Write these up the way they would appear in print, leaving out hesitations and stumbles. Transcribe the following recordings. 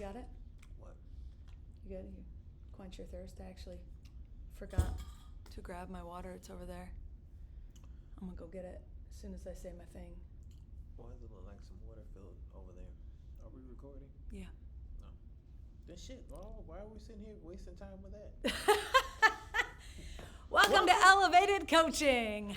got it? What? You good? You quench your thirst? I actually forgot to grab my water. It's over there. I'm gonna go get it as soon as I say my thing. Why does it look like some water filled over there? Are we recording? Yeah. No. Then shit. Oh, why are we sitting here wasting time with that? Welcome to Elevated Coaching,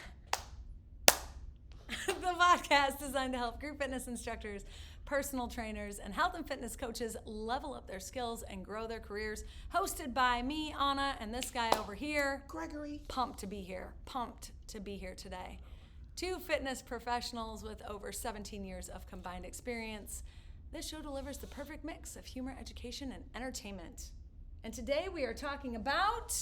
the podcast designed to help group fitness instructors, personal trainers, and health and fitness coaches level up their skills and grow their careers. Hosted by me, Anna, and this guy over here, Gregory. Pumped to be here today. Two fitness professionals with over 17 years of combined experience. This show delivers the perfect mix of humor, education, and entertainment. And today we are talking about...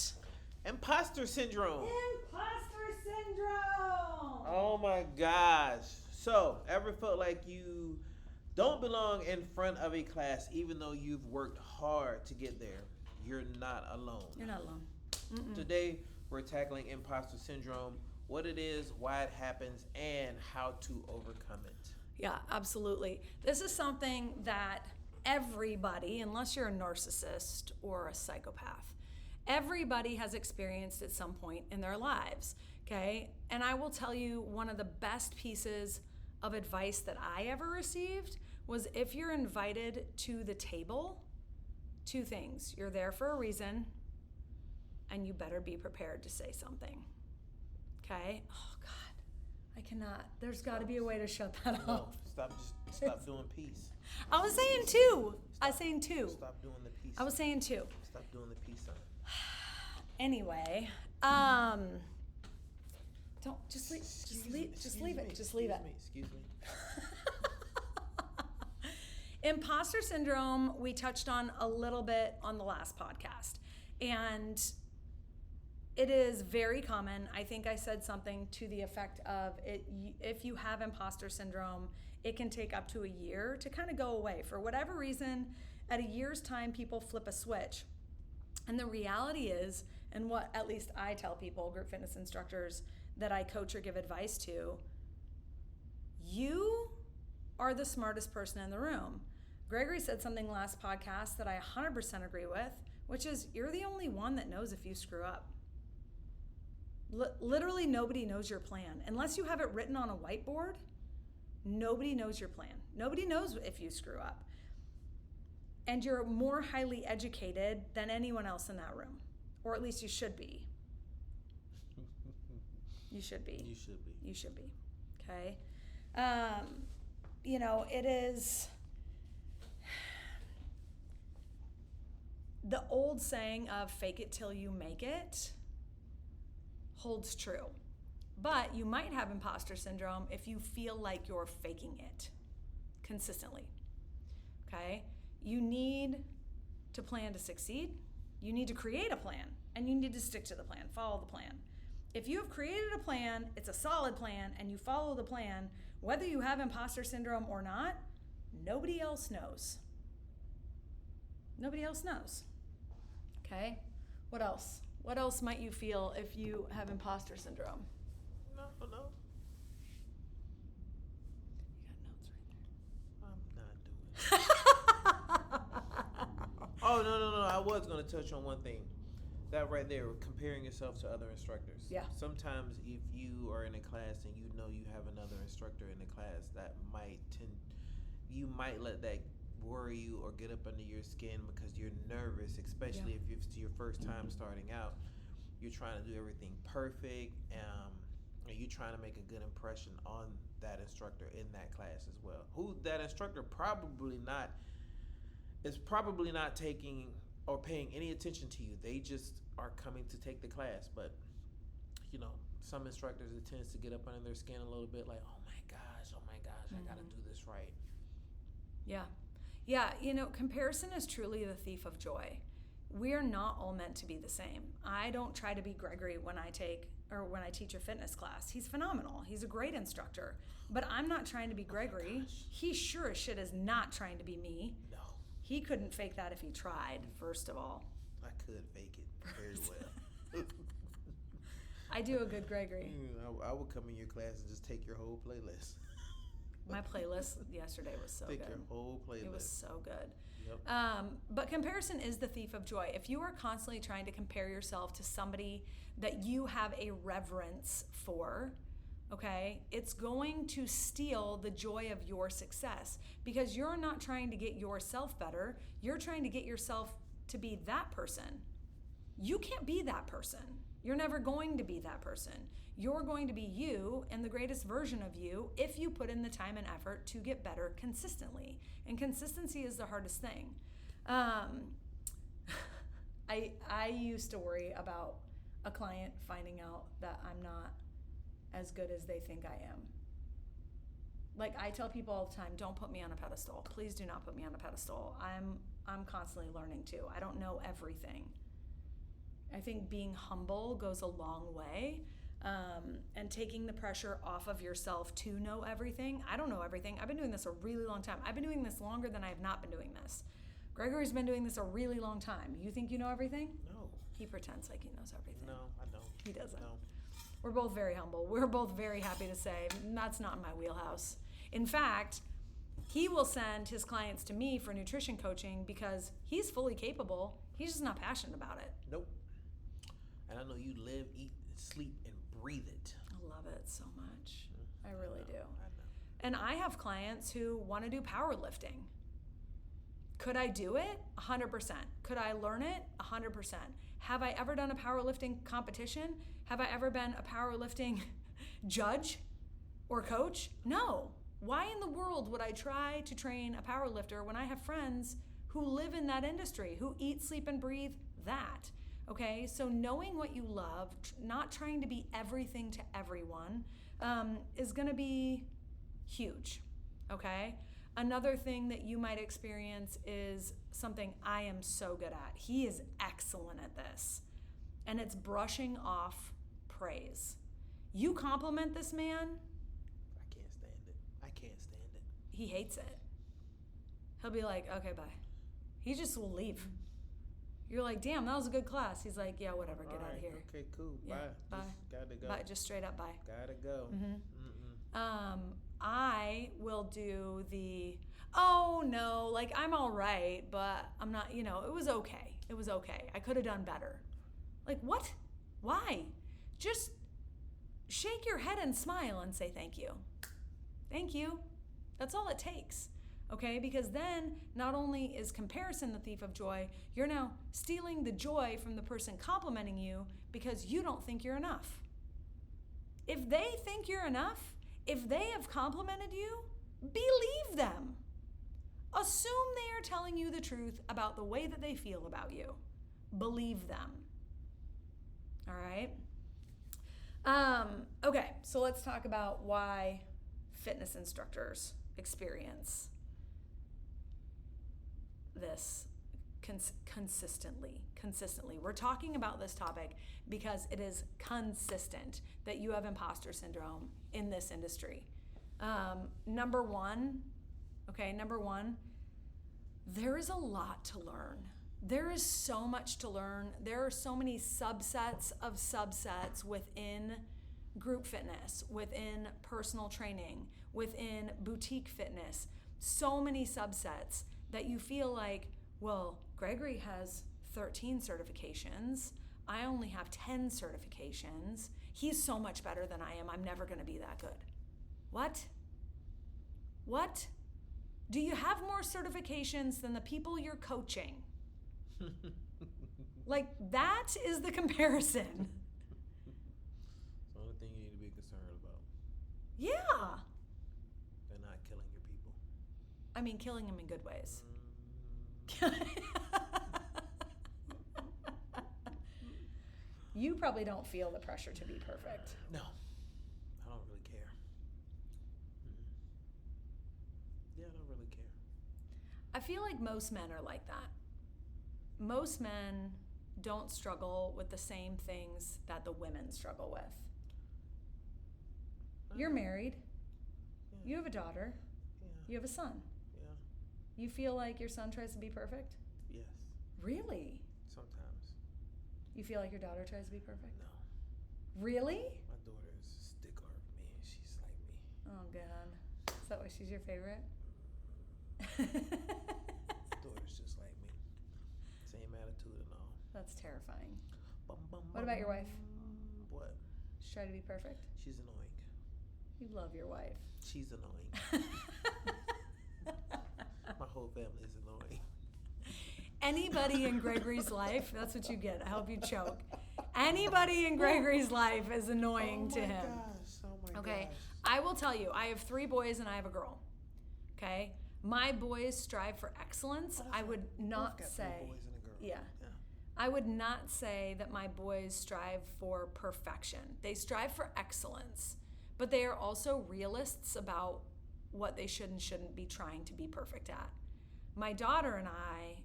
Imposter syndrome. Imposter syndrome! Oh my gosh. So, ever felt like you don't belong in front of a class even though you've worked hard to get there? You're not alone. You're not alone. Mm-mm. Today, we're tackling imposter syndrome, what it is, why it happens, and how to overcome it. Yeah, absolutely. This is something that everybody, unless you're a narcissist or a psychopath, everybody has experienced at some point in their lives, okay? And I will tell you, one of the best pieces of advice that I ever received was, if you're invited to the table, two things. You're there for a reason, and you better be prepared to say something, okay? Oh, God, I cannot. There's got to be a way to shut that off. Stop doing peace. I was saying two. I was saying two. Stop doing the peace. I was saying two. Stop doing the peace sign. Anyway, don't just leave it. Just leave it. Excuse me. Imposter syndrome, we touched on a little bit on the last podcast, and it is very common. I think I said something to the effect of, if you have imposter syndrome, it can take up to a year to kind of go away. For whatever reason, at a year's time, people flip a switch. And the reality is, and what at least I tell people, group fitness instructors that I coach or give advice to, you are the smartest person in the room. Gregory said something last podcast that I 100% agree with, which is, you're the only one that knows if you screw up. Literally nobody knows your plan. Unless you have it written on a whiteboard, nobody knows your plan. Nobody knows if you screw up. And you're more highly educated than anyone else in that room. Or at least you should be. You should be. Okay? It is... The old saying of fake it till you make it holds true. But you might have imposter syndrome if you feel like you're faking it consistently. Okay? You need to plan to succeed. You need to create a plan, and you need to stick to the plan, follow the plan. If you have created a plan, it's a solid plan, and you follow the plan, whether you have imposter syndrome or not, nobody else knows. Nobody else knows. Okay? What else? What else might you feel if you have imposter syndrome? No. You got notes right there. I'm not doing it. Oh, no. I was going to touch on one thing. That right there, comparing yourself to other instructors. Yeah. Sometimes if you are in a class and you know you have another instructor in the class, you might let that worry you or get up under your skin because you're nervous, especially if it's your first time starting out. You're trying to do everything perfect, and you're trying to make a good impression on that instructor in that class as well. Who that instructor is probably not taking or paying any attention to you. They just are coming to take the class. But some instructors, it tends to get up under their skin a little bit, like, oh my gosh, I gotta do this right. Yeah, comparison is truly the thief of joy. We're not all meant to be the same. I don't try to be Gregory when I teach a fitness class. He's phenomenal. He's a great instructor. But I'm not trying to be Gregory. He sure as shit is not trying to be me. No. He couldn't fake that if he tried, first of all. I could fake it very well. I do a good Gregory. I would come in your class and just take your whole playlist. My playlist yesterday was so Pick good. your whole playlist. It was so good. Yep. But comparison is the thief of joy. If you are constantly trying to compare yourself to somebody that you have a reverence for, okay, it's going to steal the joy of your success, because you're not trying to get yourself better. You're trying to get yourself to be that person. You can't be that person. You're never going to be that person. You're going to be you and the greatest version of you if you put in the time and effort to get better consistently. And consistency is the hardest thing. I used to worry about a client finding out that I'm not as good as they think I am. Like, I tell people all the time, don't put me on a pedestal. Please do not put me on a pedestal. I'm constantly learning too. I don't know everything. I think being humble goes a long way, and taking the pressure off of yourself to know everything. I don't know everything. I've been doing this a really long time. I've been doing this longer than I have not been doing this. Gregory's been doing this a really long time. You think you know everything? No. He pretends like he knows everything. No, I don't. He doesn't. No. We're both very humble. We're both very happy to say that's not in my wheelhouse. In fact, he will send his clients to me for nutrition coaching because he's fully capable. He's just not passionate about it. Nope. And I know you live, eat, sleep, and breathe it. I love it so much. I really do. I know. And I have clients who want to do powerlifting. Could I do it? 100%. Could I learn it? 100%. Have I ever done a powerlifting competition? Have I ever been a powerlifting judge or coach? No. Why in the world would I try to train a powerlifter when I have friends who live in that industry, who eat, sleep, and breathe that? Okay, so knowing what you love, not trying to be everything to everyone, is going to be huge. Okay? Another thing that you might experience is something I am so good at. He is excellent at this. And it's brushing off praise. You compliment this man, I can't stand it. I can't stand it. he hates it. He'll be like, okay, bye. He just will leave. You're like, damn, that was a good class. He's like, yeah, whatever, get out of here. Okay, cool. Yeah, Bye. bye. Just gotta go. Bye, just straight up bye. Gotta go. I will do the, oh no, like I'm all right, but I'm not, it was okay. It was okay. I could have done better. Like, what? Why? Just shake your head and smile and say thank you. Thank you. That's all it takes. Okay? Because then not only is comparison the thief of joy, you're now stealing the joy from the person complimenting you because you don't think you're enough. If they think you're enough, if they have complimented you, believe them. Assume they are telling you the truth about the way that they feel about you. Believe them. All right? Okay, so let's talk about why fitness instructors experience this consistently. We're talking about this topic because it is consistent that you have imposter syndrome in this industry. Number one, there is a lot to learn. There is so much to learn. There are so many subsets of subsets within group fitness, within personal training, within boutique fitness. So many subsets that you feel like, well, Gregory has 13 certifications. I only have 10 certifications. He's so much better than I am. I'm never going to be that good. What? What? Do you have more certifications than the people you're coaching? Like, that is the comparison. It's the only thing you need to be concerned about. Yeah. They're not killing your people. I mean, killing them in good ways. You probably don't feel the pressure to be perfect. No. I don't really care. Yeah, I don't really care. I feel like most men are like that. Most men don't struggle with the same things that the women struggle with. You're married. Yeah. You have a daughter. Yeah. You have a son. Yeah. You feel like your son tries to be perfect? Yes. Really? Sometimes. You feel like your daughter tries to be perfect? No. Really? My daughter is a stickler of me. She's like me. Oh, God. that why she's your favorite? Daughter's just like me. Same attitude and all. That's terrifying. Bum, bum, What about your wife? What? Just try to be perfect. She's annoying. You love your wife. She's annoying. My whole family is annoying. Anybody in Gregory's life, that's what you get. I hope you choke. Anybody in Gregory's life is annoying to him. Oh my Okay, gosh. I will tell you, I have 3 boys and I have a girl. Okay, my boys strive for excellence. I would not Both got say, 3 boys and a girl. yeah. I would not say that my boys strive for perfection. They strive for excellence, but they are also realists about what they should and shouldn't be trying to be perfect at. My daughter and I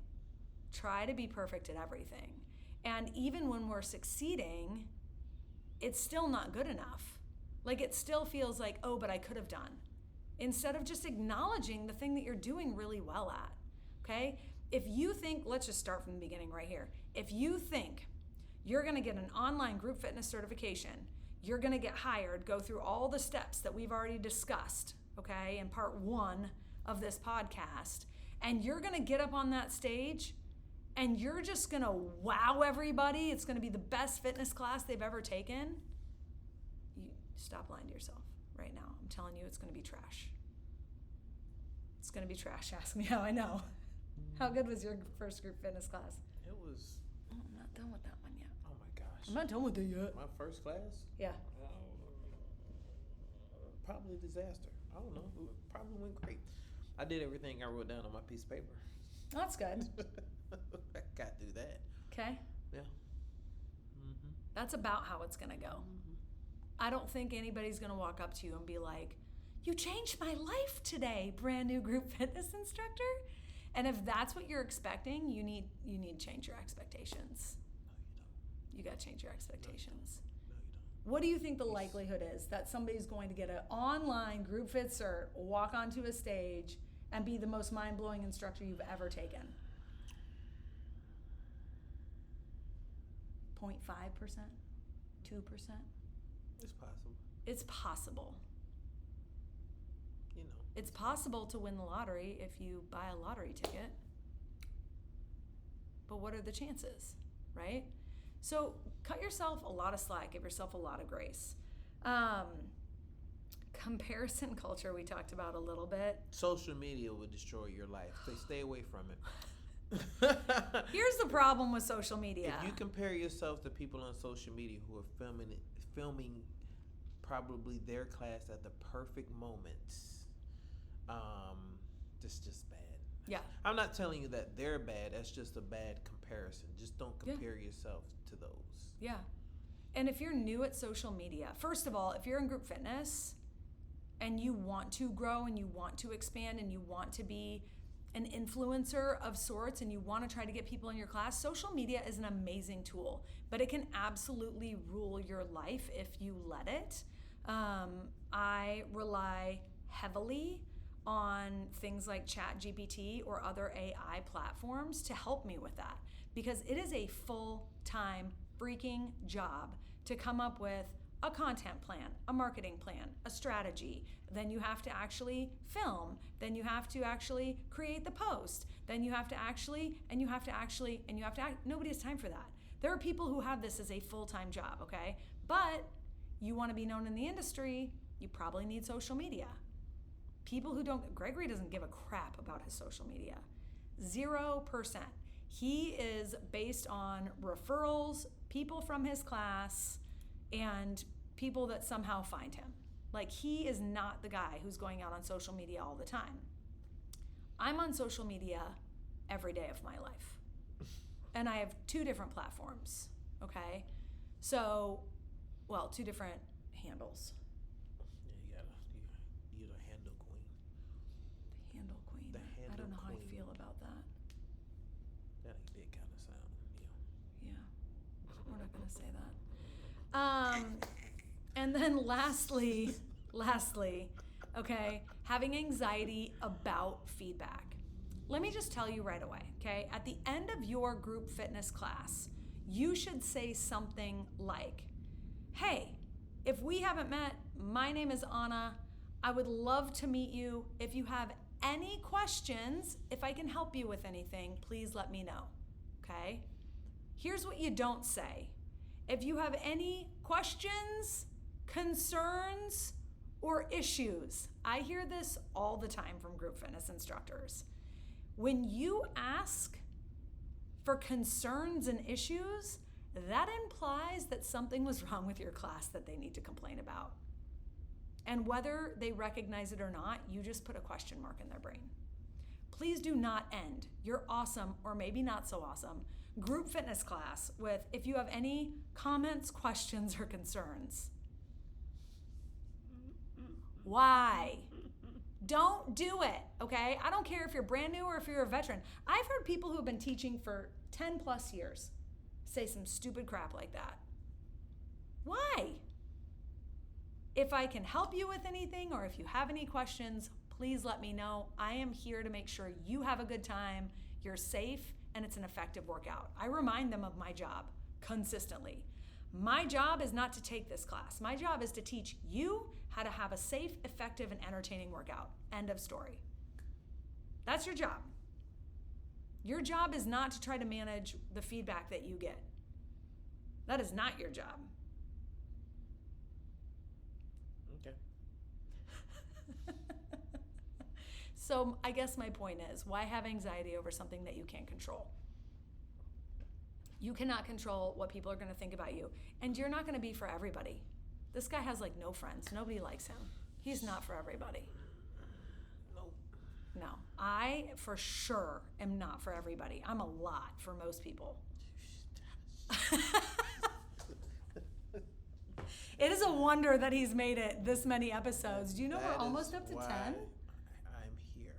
try to be perfect at everything. And even when we're succeeding, it's still not good enough. Like it still feels like, oh, but I could have done. Instead of just acknowledging the thing that you're doing really well at, okay? If you think, let's just start from the beginning right here. If you think you're gonna get an online group fitness certification, you're gonna get hired, go through all the steps that we've already discussed, okay, in part 1 of this podcast, and you're gonna get up on that stage and you're just gonna wow everybody, it's gonna be the best fitness class they've ever taken, you stop lying to yourself right now. I'm telling you, it's gonna be trash. It's gonna be trash. Ask me how I know. How good was your first group fitness class? It was. Oh, I'm not done with that one yet. Oh my gosh. I'm not done with it yet. My first class? Yeah. Probably a disaster. I don't know. It probably went great. I did everything I wrote down on my piece of paper. That's good. I got through that. Okay. Yeah. Mm-hmm. That's about how it's gonna go. Mm-hmm. I don't think anybody's gonna walk up to you and be like, "You changed my life today, brand new group fitness instructor." And if that's what you're expecting, you need to change your expectations. No, you don't. You got to change your expectations. No, you don't. What do you think the likelihood is that somebody's going to get an online group fit cert, walk onto a stage, and be the most mind-blowing instructor you've ever taken? 0.5%? 2%? It's possible. It's possible. You know. It's possible to win the lottery if you buy a lottery ticket. But what are the chances, right? So cut yourself a lot of slack, give yourself a lot of grace. Comparison culture, we talked about a little bit. Social media will destroy your life. So stay away from it. Here's the problem with social media. If you compare yourself to people on social media who are filming probably their class at the perfect moments, it's just bad. Yeah. I'm not telling you that they're bad. That's just a bad comparison. Just don't compare yourself to those. Yeah. And if you're new at social media, first of all, if you're in group fitness and you want to grow and you want to expand and you want to be an influencer of sorts and you want to try to get people in your class, social media is an amazing tool, but it can absolutely rule your life if you let it. I rely heavily on things like ChatGPT or other AI platforms to help me with that, because it is a full-time freaking job to come up with a content plan, a marketing plan, a strategy. Then you have to actually film. Then you have to actually create the post. Then you have to actually, and you have to actually, and you have to act. Nobody has time for that. There are people who have this as a full-time job, okay? But you want to be known in the industry, you probably need social media. People who don't, Gregory doesn't give a crap about his social media. 0%. He is based on referrals, people from his class, and people that somehow find him. Like, he is not the guy who's going out on social media all the time. I'm on social media every day of my life. And I have 2 different platforms, okay? So, well, 2 different handles. Yeah, you're the handle queen. The handle queen. The handle I don't know how queen. I feel about that. That did kind of sound, Yeah, we're not gonna say that. And then lastly, okay, having anxiety about feedback. Let me just tell you right away, okay? At the end of your group fitness class, you should say something like, "Hey, if we haven't met, my name is Anna. I would love to meet you. If you have any questions, if I can help you with anything, please let me know, okay? Here's what you don't say. If you have any questions, concerns, or issues, I hear this all the time from group fitness instructors. When you ask for concerns and issues, that implies that something was wrong with your class that they need to complain about. And whether they recognize it or not, you just put a question mark in their brain. Please do not end your awesome, or maybe not so awesome, group fitness class with, if you have any comments, questions, or concerns. Why? Don't do it, okay? I don't care if you're brand new or if you're a veteran. I've heard people who have been teaching for 10 plus years say some stupid crap like that. Why? If I can help you with anything, or if you have any questions, please let me know. I am here to make sure you have a good time, you're safe, and it's an effective workout. I remind them of my job consistently. My job is not to take this class. My job is to teach you how to have a safe, effective, and entertaining workout. End of story. That's your job. Your job is not to try to manage the feedback that you get. That is not your job. Okay. So I guess my point is, why have anxiety over something that you can't control? You cannot control what people are going to think about you. And you're not going to be for everybody. This guy has like no friends. Nobody likes him. He's not for everybody. Nope. No, I for sure am not for everybody. I'm a lot for most people. It is a wonder that he's made it this many episodes. Do you know we're almost up to 10? I'm here.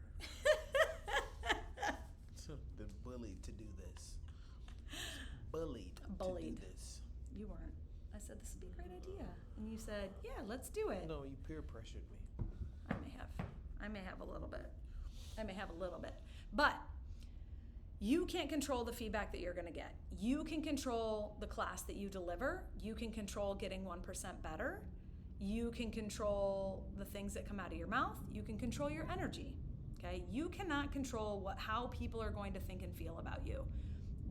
Been bullied to do this. Bullied to do this. You weren't. I said this would be a great idea. And you said, yeah, let's do it. No, you peer pressured me. I may have a little bit. But you can't control the feedback that you're going to get. You can control the class that you deliver. You can control getting 1% better. You can control the things that come out of your mouth. You can control your energy. Okay? You cannot control how people are going to think and feel about you.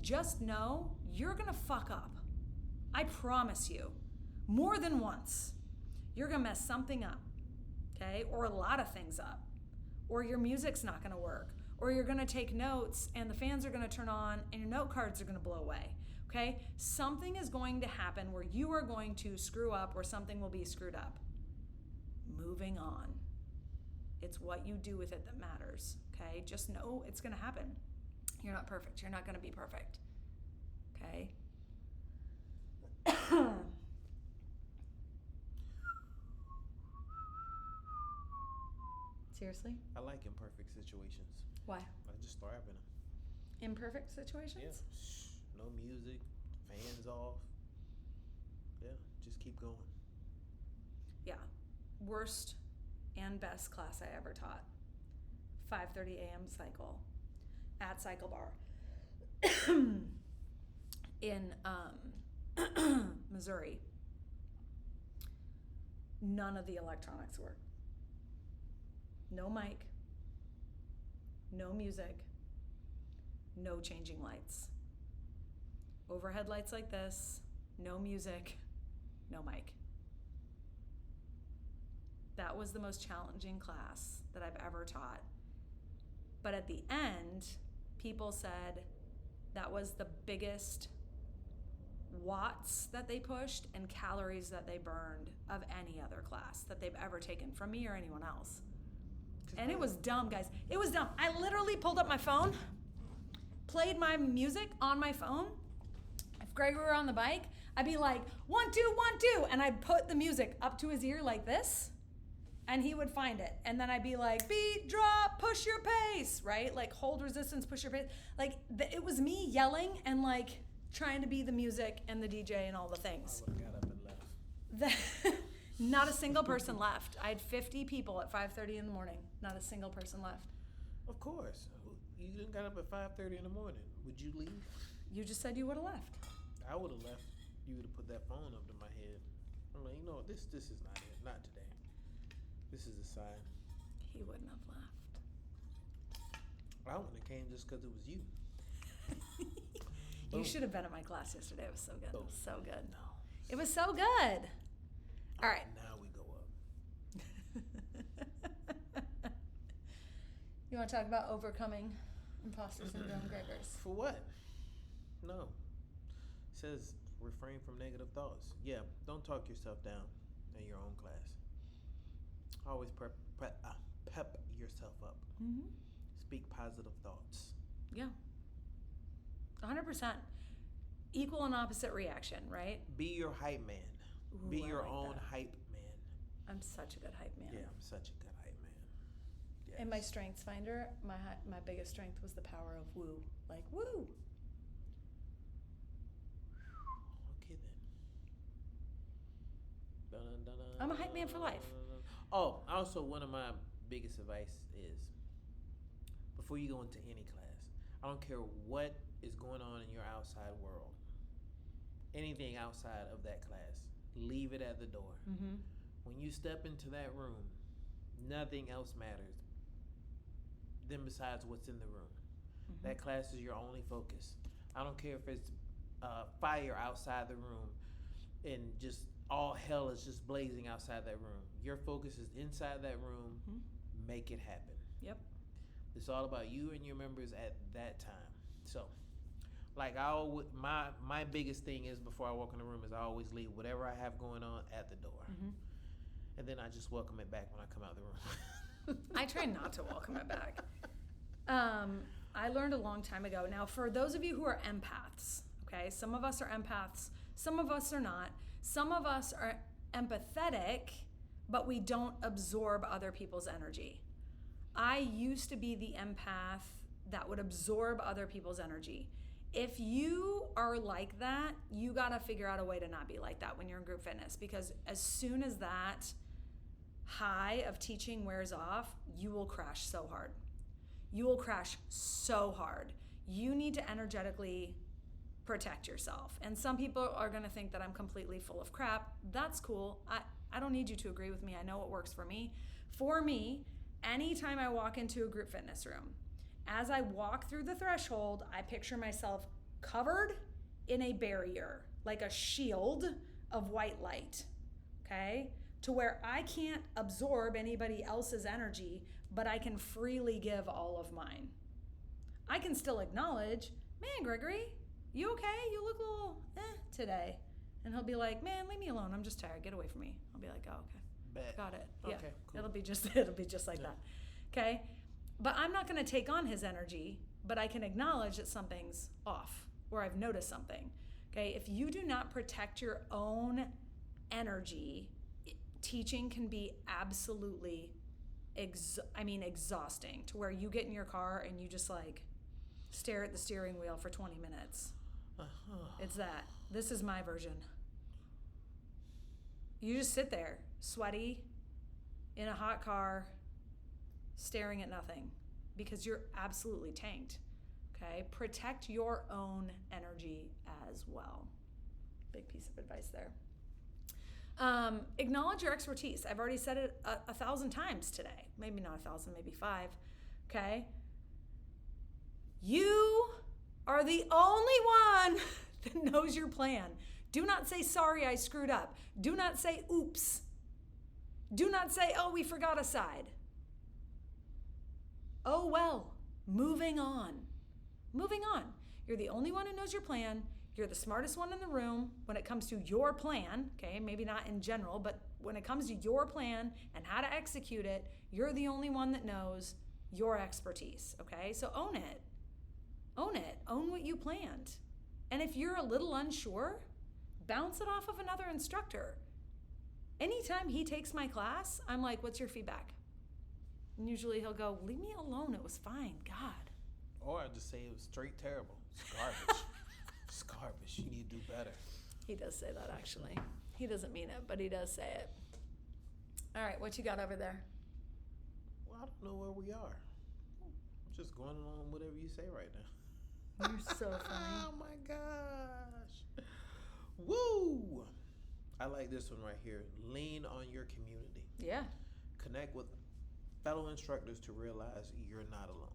Just know you're going to fuck up. I promise you. More than once. You're going to mess something up. Okay? Or a lot of things up. Or your music's not going to work. Or you're going to take notes and the fans are going to turn on and your note cards are going to blow away. Okay? Something is going to happen where you are going to screw up, or something will be screwed up. Moving on. It's what you do with it that matters. Okay? Just know it's going to happen. You're not perfect. You're not going to be perfect. Okay? Seriously? I like imperfect situations. Why? I just thrive in them. Imperfect situations? Yeah. No music, fans off. Yeah, just keep going. Yeah. Worst and best class I ever taught. 5:30 a.m. cycle at Cycle Bar in Missouri. None of the electronics work. No mic, no music, no changing lights. Overhead lights like this, no music, no mic. That was the most challenging class that I've ever taught. But at the end, people said that was the biggest watts that they pushed and calories that they burned of any other class that they've ever taken from me or anyone else. And it was dumb, guys. It was dumb. I literally pulled up my phone, played my music on my phone. If Gregory were on the bike, I'd be like, 1, 2, 1, 2. And I'd put the music up to his ear like this, and he would find it. And then I'd be like, beat, drop, push your pace, right? Like hold resistance, push your pace. Like it was me yelling and like trying to be the music and the DJ and all the things. I would have got up and left. Not a single person left. I had 50 people at 5:30 in the morning. Not a single person left. Of course. You didn't got up at 5:30 in the morning. Would you leave? You just said you would have left. I would have left. You would have put that phone up to my head. I'm like, this is not it. Not today. This is a sign. He wouldn't have left. I wouldn't have came just because it was you. You should have been at my class yesterday. It was so good. It was so good. No. It was so good. All right. Now we go up. You want to talk about overcoming imposter syndrome, Gregors? For what? No. It says refrain from negative thoughts. Yeah, don't talk yourself down in your own class. Always pep yourself up. Mm-hmm. Speak positive thoughts. Yeah. 100%. Equal and opposite reaction, right? Be your hype man. Ooh, Be I your like own that. hype man. I'm such a good hype man. Yeah, I'm such a good hype man. Yes. In my strengths finder, my biggest strength was the power of woo. Like, woo. Okay then. I'm a hype man for life. Oh, also one of my biggest advice is before you go into any class, I don't care what is going on in your outside world, anything outside of that class, leave it at the door. Mm-hmm. When you step into that room, nothing else matters than besides what's in the room. Mm-hmm. That class is your only focus. I don't care if it's fire outside the room and just all hell is just blazing outside that room. Your focus is inside that room. Mm-hmm. Make it happen. Yep. It's all about you and your members at that time. So, like my biggest thing is before I walk in the room is I always leave whatever I have going on at the door, Mm-hmm. and then I just welcome it back when I come out of the room. I try not to welcome it back. I learned a long time ago. Now, for those of you who are empaths, okay, some of us are empaths, some of us are not. Some of us are empathetic, but we don't absorb other people's energy. I used to be the empath that would absorb other people's energy. If you are like that, you gotta figure out a way to not be like that when you're in group fitness, because as soon as that high of teaching wears off, you will crash so hard. You will crash so hard. You need to energetically protect yourself. And some people are gonna think that I'm completely full of crap. That's cool. I don't need you to agree with me. I know what works for me. For me, anytime I walk into a group fitness room, as I walk through the threshold, I picture myself covered in a barrier, like a shield of white light, okay? To where I can't absorb anybody else's energy, but I can freely give all of mine. I can still acknowledge, man, Gregory, you okay? You look a little today. And he'll be like, man, leave me alone. I'm just tired. Get away from me. I'll be like, oh, okay. Bet. Got it. Okay, Yeah. cool. It'll be just like Yeah. that. Okay? But I'm not going to take on his energy, but I can acknowledge that something's off or I've noticed something. Okay? If you do not protect your own energy, teaching can be absolutely exhausting, to where you get in your car and you just like stare at the steering wheel for 20 minutes. It's that. This is my version. You just sit there, sweaty, in a hot car, staring at nothing, because you're absolutely tanked. Okay? Protect your own energy as well. Big piece of advice there. Acknowledge your expertise. I've already said it 1,000 times today. Maybe not 1,000, maybe 5. Okay? You are the only one that knows your plan. Do not say, sorry, I screwed up. Do not say, oops. Do not say, oh, we forgot a side. Oh, well, moving on. Moving on. You're the only one who knows your plan. You're the smartest one in the room when it comes to your plan, okay? Maybe not in general, but when it comes to your plan and how to execute it, you're the only one that knows your expertise, okay? So own it. Own it. Own what you planned. And if you're a little unsure, bounce it off of another instructor. Anytime he takes my class, I'm like, what's your feedback? And usually he'll go, leave me alone. It was fine. God. Or I just say it was straight terrible. It's garbage. It's garbage. You need to do better. He does say that, actually. He doesn't mean it, but he does say it. All right, what you got over there? Well, I don't know where we are. I'm just going along whatever you say right now. You're so funny. Oh my gosh. Woo! I like this one right here. Lean on your community. Yeah. connect with fellow instructors to realize you're not alone.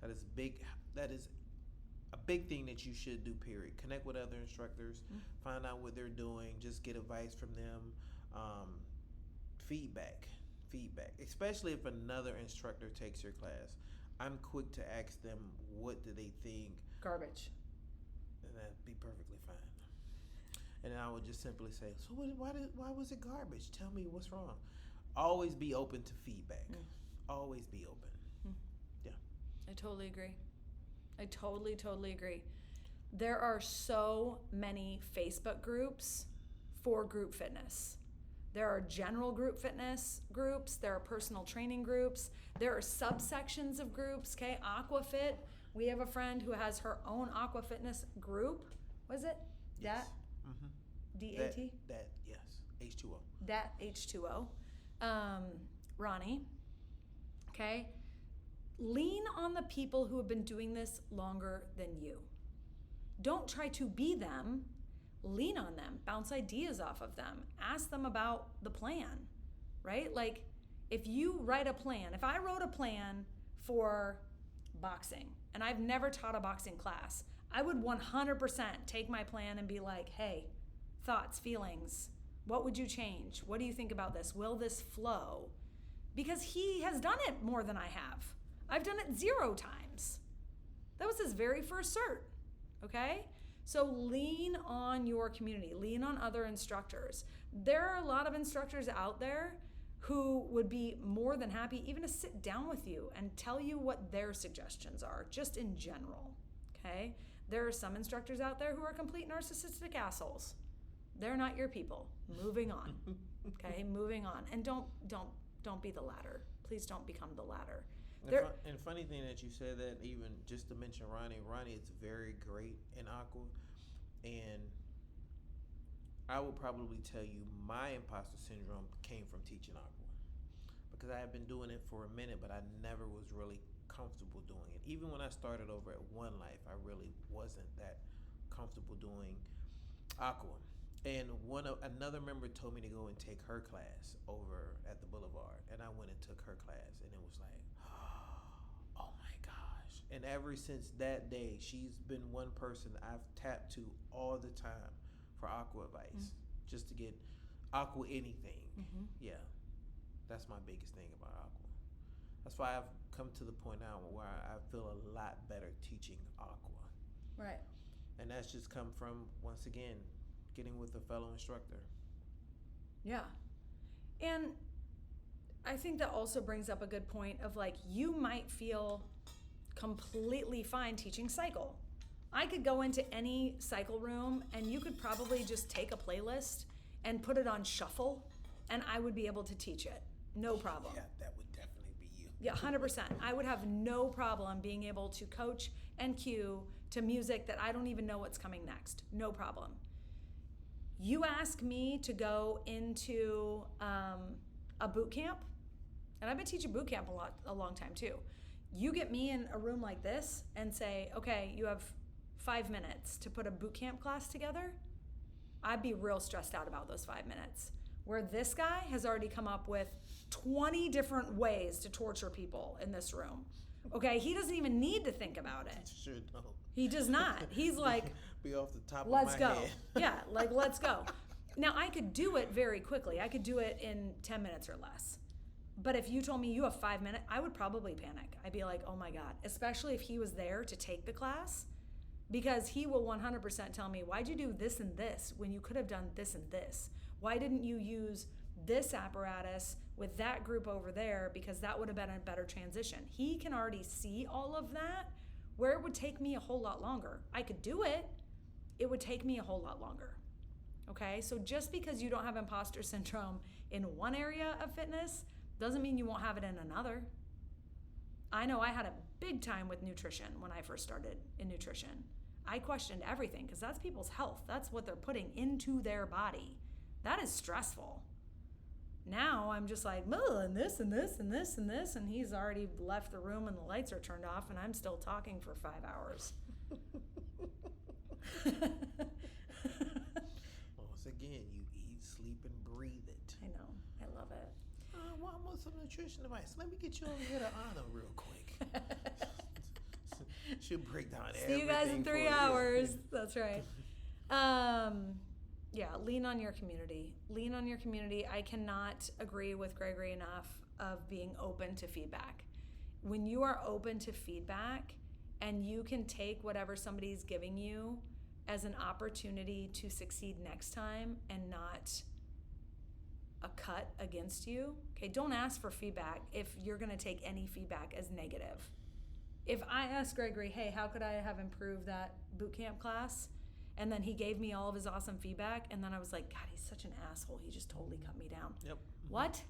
That is big. That is a big thing that you should do, period. Connect with other instructors, find out what they're doing, just get advice from them. Feedback, especially if another instructor takes your class. I'm quick to ask them, what do they think? Garbage. And that'd be perfectly fine. And I would just simply say, so why was it garbage? Tell me what's wrong. Always be open to feedback. Always be open. Yeah. I totally agree. I totally agree. There are so many Facebook groups for group fitness. There are general group fitness groups. There are personal training groups. There are subsections of groups. Okay, Aquafit. We have a friend who has her own Aqua Fitness group. Was it? Yes. DAT? That, yes. H2O. That H2O. Ronnie. Okay. Lean on the people who have been doing this longer than you. Don't try to be them. Lean on them. Bounce ideas off of them. Ask them about the plan, right? Like, if you write a plan, if I wrote a plan for boxing and I've never taught a boxing class, I would 100% take my plan and be like, hey, thoughts, feelings, what would you change? What do you think about this? Will this flow? Because he has done it more than I have. I've done it 0 times. That was his very first cert, okay? So lean on your community, lean on other instructors. There are a lot of instructors out there who would be more than happy even to sit down with you and tell you what their suggestions are, just in general, okay? There are some instructors out there who are complete narcissistic assholes. They're not your people. Moving on, okay? Moving on. And don't be the latter. Please don't become the latter. And funny thing that you said that, even just to mention Ronnie is very great in Aqua, and I will probably tell you my imposter syndrome came from teaching Aqua, because I had been doing it for a minute, but I never was really comfortable doing it. Even when I started over at One Life, I really wasn't that comfortable doing Aqua. And another member told me to go and take her class over at the Boulevard, and I went and took her class, and it was like, oh my gosh. And ever since that day, she's been one person I've tapped to all the time for Aqua advice, just to get Aqua anything. Yeah, that's my biggest thing about Aqua. That's why I've come to the point now where I feel a lot better teaching Aqua. Right. And that's just come from, once again, getting with a fellow instructor. Yeah. And I think that also brings up a good point of, like, you might feel completely fine teaching cycle. I could go into any cycle room and you could probably just take a playlist and put it on shuffle and I would be able to teach it. No problem. Yeah, that would definitely be you. Yeah, 100%. I would have no problem being able to coach and cue to music that I don't even know what's coming next. No problem. You ask me to go into a boot camp, and I've been teaching boot camp a long time too. You get me in a room like this and say, okay, you have 5 minutes to put a boot camp class together. I'd be real stressed out about those 5 minutes. Where this guy has already come up with 20 different ways to torture people in this room. Okay, he doesn't even need to think about it. Sure don't. He does not. He's like, be off the top let's of my go. head. Yeah, like, let's go. Now, I could do it very quickly. I could do it in 10 minutes or less. But if you told me you have 5 minutes, I would probably panic. I'd be like, oh my God, especially if he was there to take the class, because he will 100% tell me, why'd you do this and this when you could have done this and this? Why didn't you use this apparatus with that group over there, because that would have been a better transition? He can already see all of that, where it would take me a whole lot longer. I could do it. It would take me a whole lot longer. Okay, so just because you don't have imposter syndrome in one area of fitness doesn't mean you won't have it in another. I know I had a big time with nutrition when I first started in nutrition. I questioned everything because that's people's health. That's what they're putting into their body. That is stressful. Now I'm just like, oh, and this and this and this and this, and he's already left the room and the lights are turned off and I'm still talking for 5 hours. Once again, you eat, sleep, and breathe it. I know. I love it. want some nutrition advice. Let me get you over here to Anna real quick. She'll break down everything. See you guys in 3 hours. That's right. Yeah, lean on your community. Lean on your community. I cannot agree with Gregory enough of being open to feedback. When you are open to feedback and you can take whatever somebody's giving you as an opportunity to succeed next time and not a cut against you, okay, don't ask for feedback if you're going to take any feedback as negative. If I asked Gregory, hey, how could I have improved that boot camp class? And then he gave me all of his awesome feedback, and then I was like, God, he's such an asshole. He just totally cut me down. Yep. What?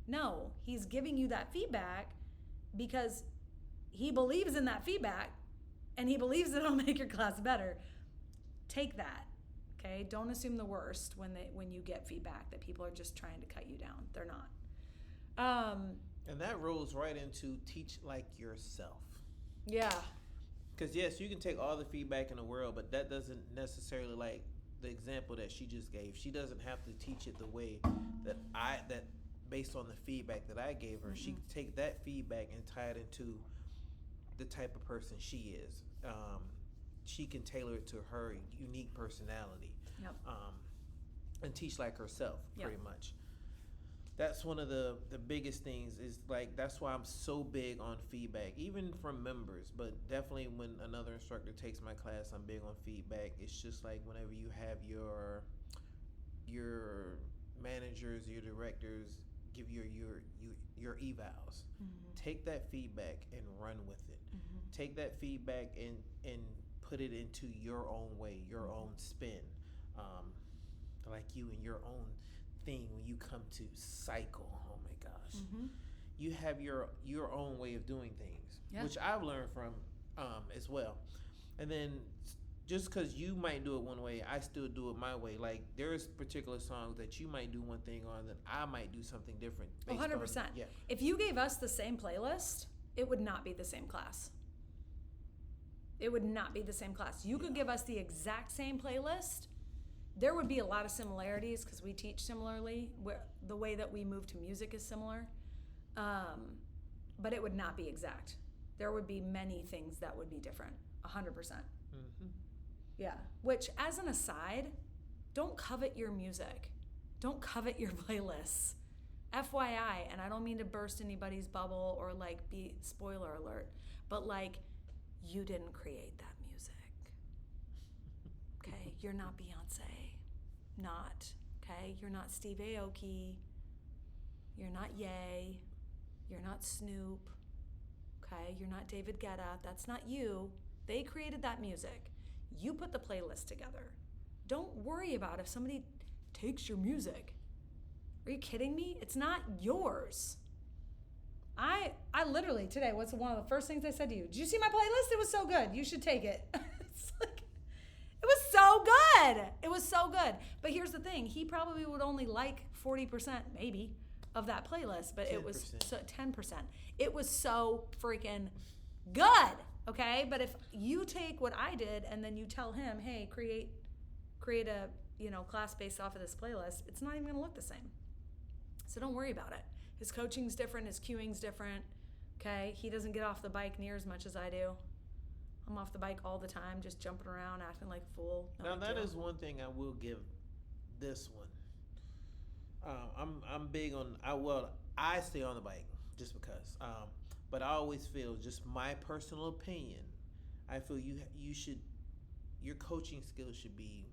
No, he's giving you that feedback because he believes in that feedback, and he believes it'll make your class better. Take that, okay? Don't assume the worst when you get feedback that people are just trying to cut you down. They're not. And that rolls right into teach like yourself. Yeah. Because yes, you can take all the feedback in the world, but that doesn't necessarily, like the example that she just gave, she doesn't have to teach it the way that based on the feedback that I gave her. Mm-hmm. She can take that feedback and tie it into the type of person she is. She can tailor it to her unique personality. Yep. And teach like herself, yep. pretty much. That's one of the biggest things is like, that's why I'm so big on feedback, even from members, but definitely when another instructor takes my class, I'm big on feedback. It's just like whenever you have your managers, your directors give your evals, mm-hmm. take that feedback and run with it. Mm-hmm. Take that feedback and put it into your own way, your mm-hmm. own spin, like you and your own thing. When you come to cycle, oh my gosh, mm-hmm. you have your own way of doing things, yeah. which I've learned from as well. And then just because you might do it one way, I still do it my way. Like there's particular songs that you might do one thing on that I might do something different. 100%. Yeah. If you gave us the same playlist, it would not be the same class. It would not be the same class. You could give us the exact same playlist. There would be a lot of similarities because we teach similarly. The way that we move to music is similar, but it would not be exact. There would be many things that would be different, 100%. Mm-hmm. Yeah, which as an aside, don't covet your music. Don't covet your playlists. FYI, and I don't mean to burst anybody's bubble or like be spoiler alert, but like you didn't create that music. Okay, you're not Beyonce. Not, okay? You're not Steve Aoki. You're not Ye. You're not Snoop. Okay? You're not David Guetta. That's not you. They created that music. You put the playlist together. Don't worry about if somebody takes your music. Are you kidding me? It's not yours. I literally today, what's one of the first things I said to you? Did you see my playlist? It was so good. You should take it. It's like, it was so good. It was so good. But here's the thing. He probably would only like 40% maybe of that playlist, but 10%. It was so 10%. It was so freaking good. Okay? But if you take what I did and then you tell him, hey, create a class based off of this playlist, it's not even going to look the same. So don't worry about it. His coaching's different. His cueing's different. Okay? He doesn't get off the bike near as much as I do. I'm off the bike all the time, just jumping around, acting like a fool. Now that is one thing I will give this one. I'm big on. I stay on the bike just because. But I always feel, just my personal opinion, I feel you should, your coaching skills should be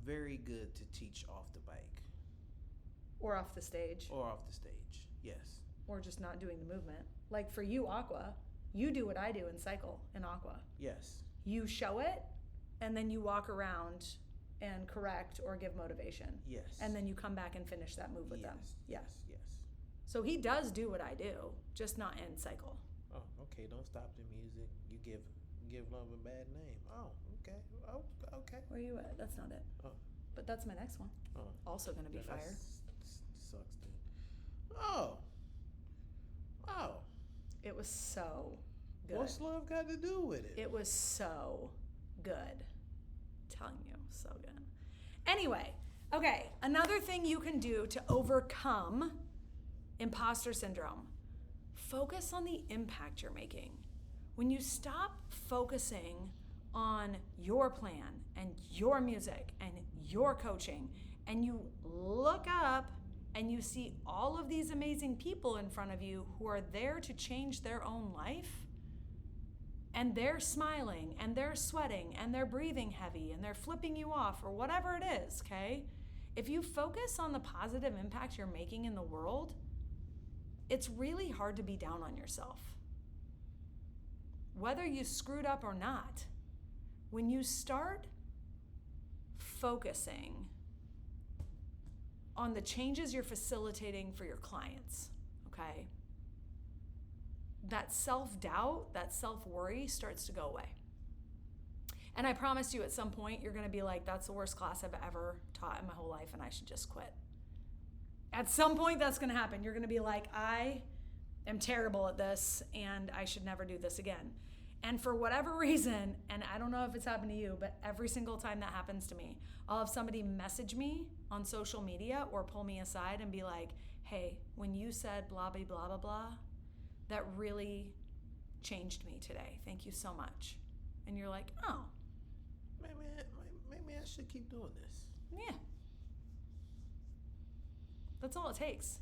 very good to teach off the bike. Or off the stage. Yes. Or just not doing the movement. Like for you, Aqua. You do what I do in cycle in Aqua. Yes. You show it, and then you walk around and correct or give motivation. Yes. And then you come back and finish that move with them. Yes. So he does do what I do, just not in cycle. Oh, okay. Don't stop the music. You give love a bad name. Oh, okay. Oh, okay. Where are you at? That's not it. Oh. But that's my next one. Oh. Also going to be fire. Sucks, dude. Oh. It was so good. What's love got to do with it? It was so good. I'm telling you, so good. Anyway, Okay, another thing you can do to overcome imposter syndrome, focus on the impact you're making. When you stop focusing on your plan and your music and your coaching, and you look up and you see all of these amazing people in front of you who are there to change their own life, and they're smiling and they're sweating and they're breathing heavy and they're flipping you off or whatever it is, okay? If you focus on the positive impact you're making in the world, it's really hard to be down on yourself. Whether you screwed up or not, when you start focusing on the changes you're facilitating for your clients, okay, that self-doubt, that self-worry starts to go away. And I promise you at some point you're going to be like, that's the worst class I've ever taught in my whole life and I should just quit. At some point that's going to happen. You're going to be like, I am terrible at this and I should never do this again. And for whatever reason, and I don't know if it's happened to you, but every single time that happens to me, I'll have somebody message me on social media or pull me aside and be like, hey, when you said blah, blah, blah, blah, blah, that really changed me today. Thank you so much. And you're like, oh. Maybe I should keep doing this. Yeah. That's all it takes.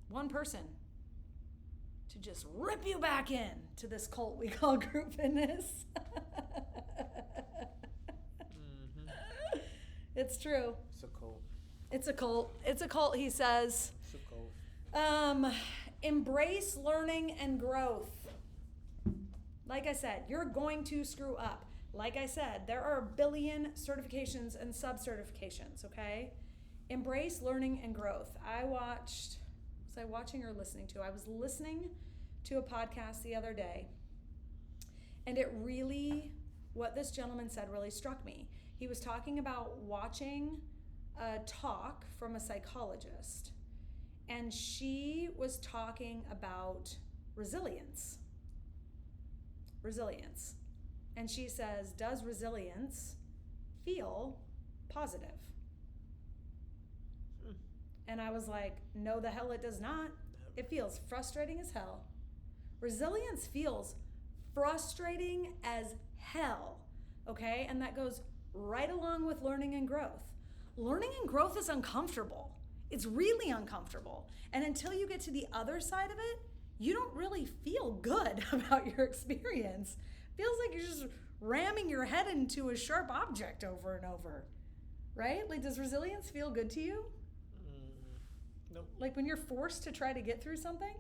One person to just rip you back in to this cult we call group fitness. Mm-hmm. It's true. It's a cult. It's a cult. It's a cult, he says. It's a cult. Embrace learning and growth. Like I said, you're going to screw up. Like I said, there are a billion certifications and sub-certifications, okay? Embrace learning and growth. Was I watching or listening to? I was listening to a podcast the other day, and what this gentleman said really struck me. He was talking about watching a talk from a psychologist, and she was talking about resilience. And she says, does resilience feel positive? And I was like, no, the hell it does not. It feels frustrating as hell. Resilience feels frustrating as hell, okay? And that goes right along with learning and growth. Learning and growth is uncomfortable. It's really uncomfortable. And until you get to the other side of it, you don't really feel good about your experience. Feels like you're just ramming your head into a sharp object over and over, right? Like, does resilience feel good to you? Nope. Like when you're forced to try to get through something?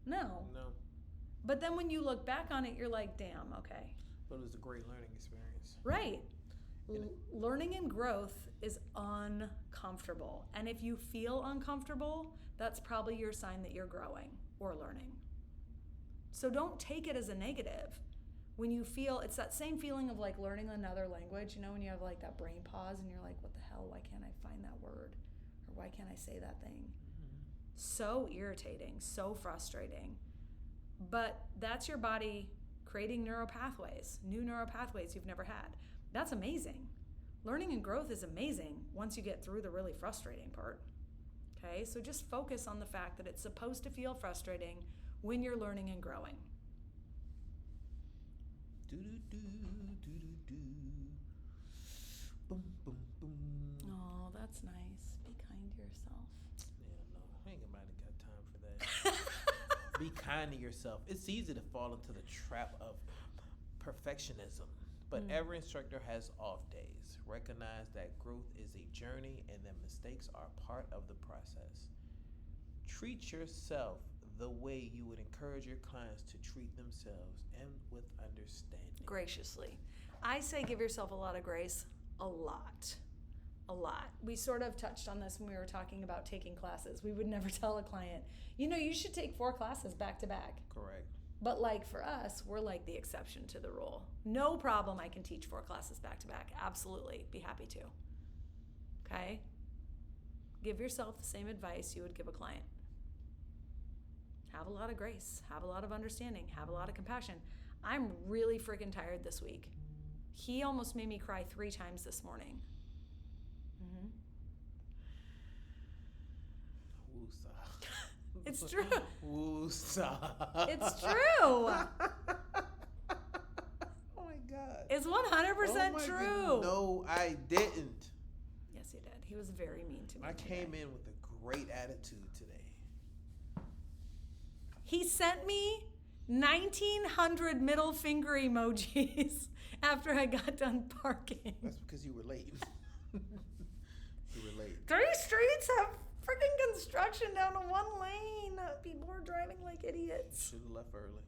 No. But then when you look back on it, you're like, damn, okay. But it was a great learning experience. Right. Learning and growth is uncomfortable. And if you feel uncomfortable, that's probably your sign that you're growing or learning. So don't take it as a negative. When you feel, it's that same feeling of like learning another language, you know, when you have like that brain pause and you're like, what the hell, why can't I find that word? Or why can't I say that thing? Mm-hmm. So irritating, so frustrating. But that's your body creating new neural pathways you've never had. That's amazing. Learning and growth is amazing once you get through the really frustrating part. Okay, so just focus on the fact that it's supposed to feel frustrating when you're learning and growing. Boom, boom, boom. Oh, that's nice. Be kind to yourself. Yeah, no, I ain't got time for that. Be kind to yourself. It's easy to fall into the trap of perfectionism, but every instructor has off days. Recognize that growth is a journey and that mistakes are part of the process. Treat yourself the way you would encourage your clients to treat themselves, and with understanding. Graciously. I say give yourself a lot of grace. A lot. We sort of touched on this when we were talking about taking classes. We would never tell a client, you should take 4 classes back to back. Correct. But like for us, we're like the exception to the rule. No problem, I can teach 4 classes back to back. Absolutely, be happy to. Okay? Give yourself the same advice you would give a client. Have a lot of grace, have a lot of understanding, have a lot of compassion. I'm really freaking tired this week. He almost made me cry 3 times this morning. It's true. Woosah. It's true. Oh my God. It's 100% Oh my true. goodness. No, I didn't. Yes, he did. He was very mean to me. I came in with a great attitude today. He sent me 1,900 middle finger emojis after I got done parking. That's because you were late. You were late. 3 streets have freaking construction down to 1 lane. People are driving like idiots. Should have left early.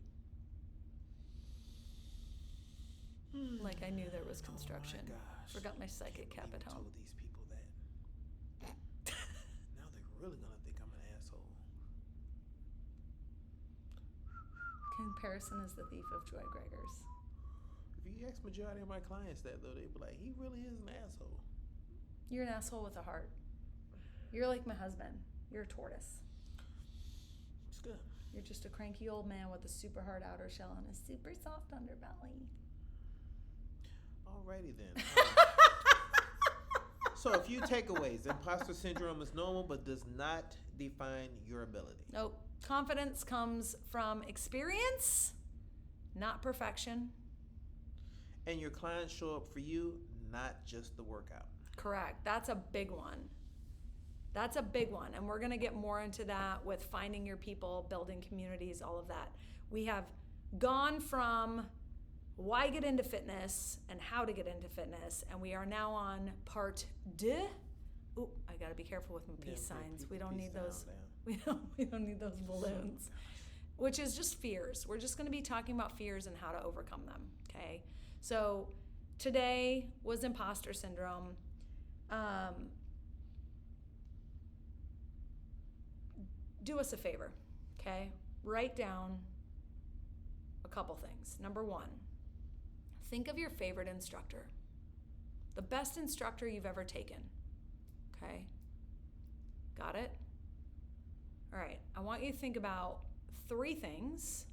Like I knew there was construction. Oh my gosh. Forgot my psychic cap at home. Told these people that. Now they're really gonna think I'm an asshole. Comparison is the thief of joy, Gregors. If you ask majority of my clients that though, they'd be like, he really is an asshole. You're an asshole with a heart. You're like my husband. You're a tortoise. It's good. You're just a cranky old man with a super hard outer shell and a super soft underbelly. Alrighty then. So a few takeaways. Imposter syndrome is normal but does not define your ability. Nope. Confidence comes from experience, not perfection. And your clients show up for you, not just the workout. Correct. That's a big one. That's a big one. And we're going to get more into that with finding your people, building communities, all of that. We have gone from why get into fitness and how to get into fitness. And we are now on part 2. Ooh, I got to be careful with my peace signs. We don't need those. We don't need those balloons. Which is just fears. We're just going to be talking about fears and how to overcome them. Okay. So today was imposter syndrome. Do us a favor, okay? Write down a couple things. Number 1, think of your favorite instructor, the best instructor you've ever taken, okay? Got it? All right, I want you to think about 3 things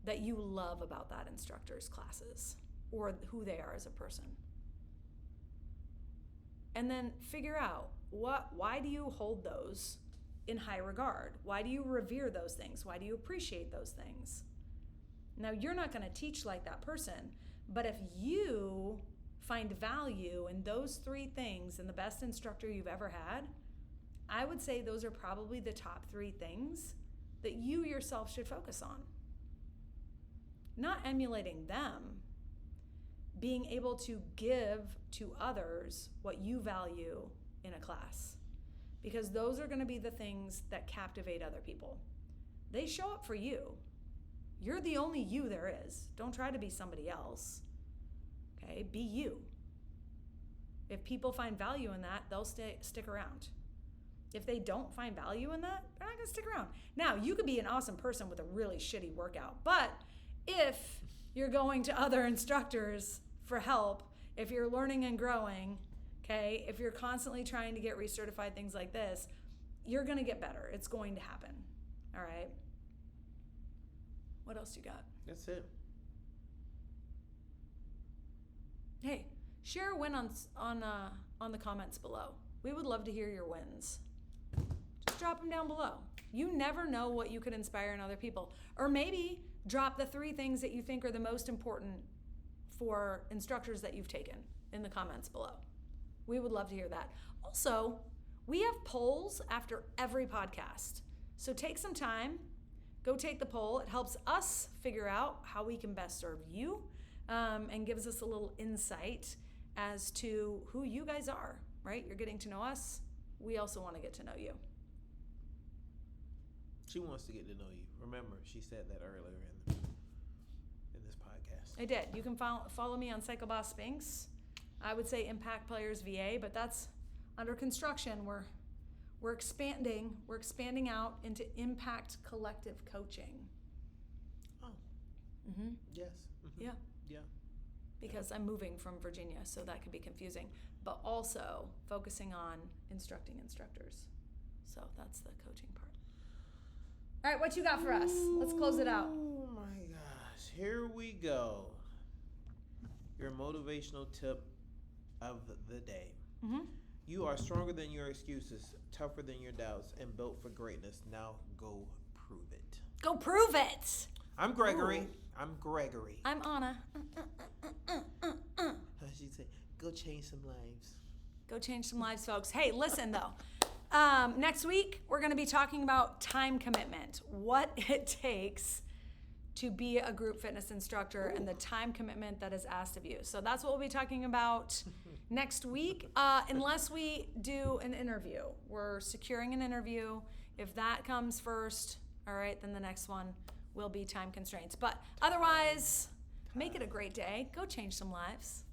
that you love about that instructor's classes or who they are as a person. And then figure out why do you hold those in high regard? Why do you revere those things? Why do you appreciate those things? Now, you're not going to teach like that person, but if you find value in those 3 things in the best instructor you've ever had, I would say those are probably the top 3 things that you yourself should focus on. Not emulating them, being able to give to others what you value in a class. Because those are going to be the things that captivate other people. They show up for you. You're the only you there is. Don't try to be somebody else. Okay? Be you. If people find value in that, they'll stick around. If they don't find value in that, they're not going to stick around. Now, you could be an awesome person with a really shitty workout, but if you're going to other instructors for help, if you're learning and growing, okay, if you're constantly trying to get recertified, things like this, you're going to get better. It's going to happen. All right? What else you got? That's it. Hey, share a win on the comments below. We would love to hear your wins. Just drop them down below. You never know what you could inspire in other people. Or maybe drop the 3 things that you think are the most important for instructors that you've taken in the comments below. We would love to hear that. Also, we have polls after every podcast. So take some time, go take the poll. It helps us figure out how we can best serve you and gives us a little insight as to who you guys are, right? You're getting to know us. We also want to get to know you. She wants to get to know you. Remember, she said that earlier in this podcast. I did. You can follow me on Psychoboss Spinks. I would say Impact Players VA, but that's under construction. We're expanding. We're expanding out into Impact Collective Coaching. Oh. Mm-hmm. Yes. Mm-hmm. Yeah. Yeah. Because I'm moving from Virginia, so that could be confusing. But also focusing on instructing instructors. So that's the coaching part. All right, what you got for us? Let's close it out. Oh my gosh. Here we go. Your motivational tip of the day. Mm-hmm. You are stronger than your excuses, tougher than your doubts, and built for greatness. Now go prove it. Go prove it. I'm Gregory. Ooh. I'm Gregory. I'm Anna. She said, go change some lives. Go change some lives, folks. Hey, listen though. Next week, we're going to be talking about time commitment, what it takes to be a group fitness instructor and the time commitment that is asked of you. So that's what we'll be talking about next week, unless we do an interview. We're securing an interview. If that comes first, all right, then the next one will be time constraints. But otherwise, make it a great day. Go change some lives.